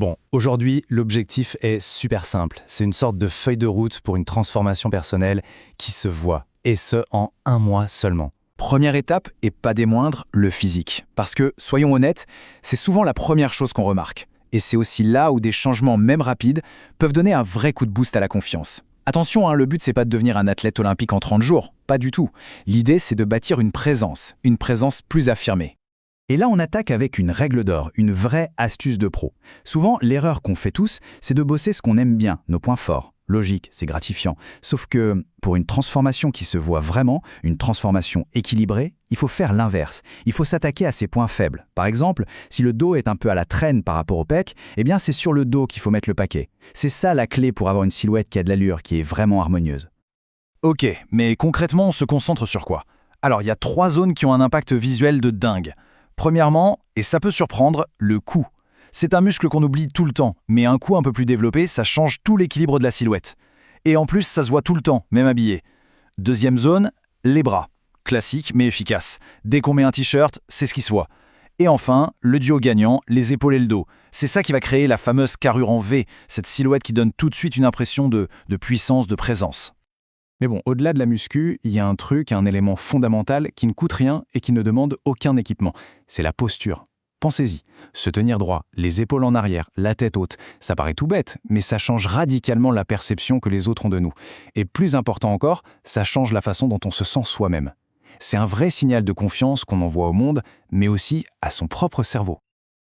Bon, aujourd'hui, l'objectif est super simple. C'est une sorte de feuille de route pour une transformation personnelle qui se voit, et ce, en 1 mois seulement. Première étape, et pas des moindres, le physique. Parce que, soyons honnêtes, c'est souvent la première chose qu'on remarque. Et c'est aussi là où des changements, même rapides, peuvent donner un vrai coup de boost à la confiance. Attention, le but c'est pas de devenir un athlète olympique en 30 jours, pas du tout. L'idée c'est de bâtir une présence plus affirmée. Et là, on attaque avec une règle d'or, une vraie astuce de pro. Souvent, l'erreur qu'on fait tous, c'est de bosser ce qu'on aime bien, nos points forts. Logique, c'est gratifiant. Sauf que, pour une transformation qui se voit vraiment, une transformation équilibrée, il faut faire l'inverse. Il faut s'attaquer à ses points faibles. Par exemple, si le dos est un peu à la traîne par rapport au pec, eh bien c'est sur le dos qu'il faut mettre le paquet. C'est ça la clé pour avoir une silhouette qui a de l'allure, qui est vraiment harmonieuse. Ok, mais concrètement, on se concentre sur quoi? Alors, il y a 3 zones qui ont un impact visuel de dingue. Premièrement, et ça peut surprendre, le cou. C'est un muscle qu'on oublie tout le temps, mais un cou un peu plus développé, ça change tout l'équilibre de la silhouette. Et en plus, ça se voit tout le temps, même habillé. Deuxième zone, les bras. Classique, mais efficace. Dès qu'on met un t-shirt, c'est ce qui se voit. Et enfin, le duo gagnant, les épaules et le dos. C'est ça qui va créer la fameuse carrure en V, cette silhouette qui donne tout de suite une impression de puissance, de présence. Mais bon, au-delà de la muscu, il y a un élément fondamental qui ne coûte rien et qui ne demande aucun équipement. C'est la posture. Pensez-y, se tenir droit, les épaules en arrière, la tête haute, ça paraît tout bête, mais ça change radicalement la perception que les autres ont de nous. Et plus important encore, ça change la façon dont on se sent soi-même. C'est un vrai signal de confiance qu'on envoie au monde, mais aussi à son propre cerveau.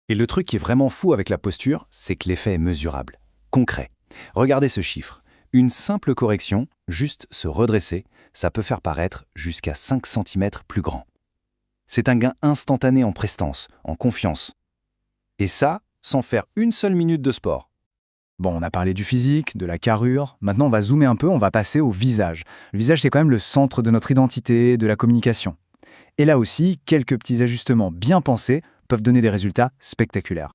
Et le truc qui est vraiment fou avec la posture, c'est que l'effet est mesurable, concret. Regardez ce chiffre. Une simple correction, juste se redresser, ça peut faire paraître jusqu'à 5 cm plus grand. C'est un gain instantané en prestance, en confiance. Et ça, sans faire une seule minute de sport. Bon, on a parlé du physique, de la carrure, maintenant on va zoomer un peu, on va passer au visage. Le visage, c'est quand même le centre de notre identité, de la communication. Et là aussi, quelques petits ajustements bien pensés peuvent donner des résultats spectaculaires.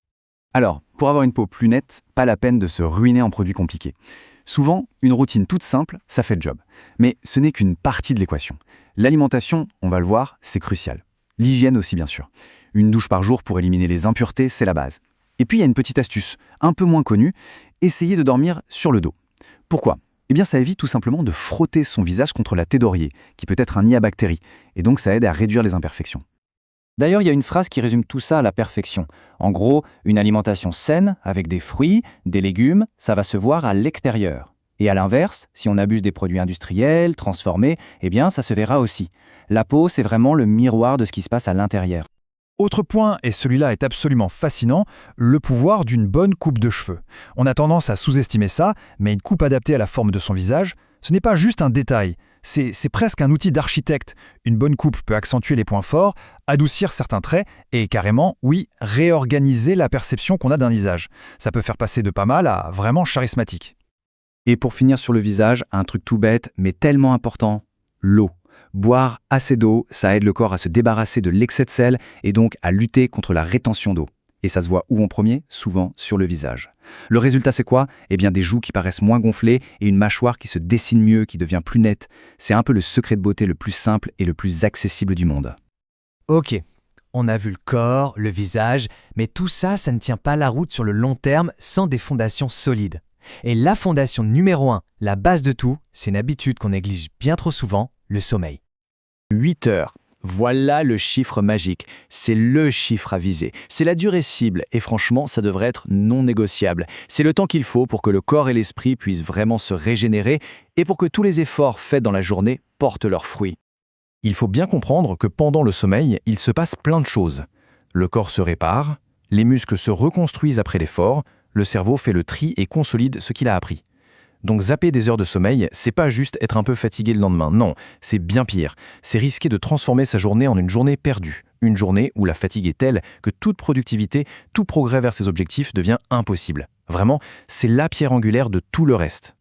Alors, pour avoir une peau plus nette, pas la peine de se ruiner en produits compliqués. Souvent, une routine toute simple, ça fait le job. Mais ce n'est qu'une partie de l'équation. L'alimentation, on va le voir, c'est crucial. L'hygiène aussi, bien sûr. Une douche par jour pour éliminer les impuretés, c'est la base. Et puis, il y a une petite astuce, un peu moins connue, essayez de dormir sur le dos. Pourquoi? Eh bien, ça évite tout simplement de frotter son visage contre la taie d'oreiller, qui peut être un nid à bactéries, et donc ça aide à réduire les imperfections. D'ailleurs, il y a une phrase qui résume tout ça à la perfection. En gros, une alimentation saine, avec des fruits, des légumes, ça va se voir à l'extérieur. Et à l'inverse, si on abuse des produits industriels, transformés, eh bien, ça se verra aussi. La peau, c'est vraiment le miroir de ce qui se passe à l'intérieur. Autre point, et celui-là est absolument fascinant, le pouvoir d'une bonne coupe de cheveux. On a tendance à sous-estimer ça, mais une coupe adaptée à la forme de son visage, ce n'est pas juste un détail. C'est presque un outil d'architecte. Une bonne coupe peut accentuer les points forts, adoucir certains traits et carrément, oui, réorganiser la perception qu'on a d'un visage. Ça peut faire passer de pas mal à vraiment charismatique. Et pour finir sur le visage, un truc tout bête, mais tellement important, l'eau. Boire assez d'eau, ça aide le corps à se débarrasser de l'excès de sel et donc à lutter contre la rétention d'eau. Et ça se voit où en premier? Souvent sur le visage. Le résultat, c'est quoi? Eh bien, des joues qui paraissent moins gonflées et une mâchoire qui se dessine mieux, qui devient plus nette. C'est un peu le secret de beauté le plus simple et le plus accessible du monde. Ok, on a vu le corps, le visage, mais tout ça, ça ne tient pas la route sur le long terme sans des fondations solides. Et la fondation numéro 1, la base de tout, c'est une habitude qu'on néglige bien trop souvent, le sommeil. 8 heures. Voilà le chiffre magique. C'est le chiffre à viser. C'est la durée cible et franchement, ça devrait être non négociable. C'est le temps qu'il faut pour que le corps et l'esprit puissent vraiment se régénérer et pour que tous les efforts faits dans la journée portent leurs fruits. Il faut bien comprendre que pendant le sommeil, il se passe plein de choses. Le corps se répare, les muscles se reconstruisent après l'effort, le cerveau fait le tri et consolide ce qu'il a appris. Donc zapper des heures de sommeil, c'est pas juste être un peu fatigué le lendemain, non, c'est bien pire. C'est risquer de transformer sa journée en une journée perdue. Une journée où la fatigue est telle que toute productivité, tout progrès vers ses objectifs devient impossible. Vraiment, c'est la pierre angulaire de tout le reste.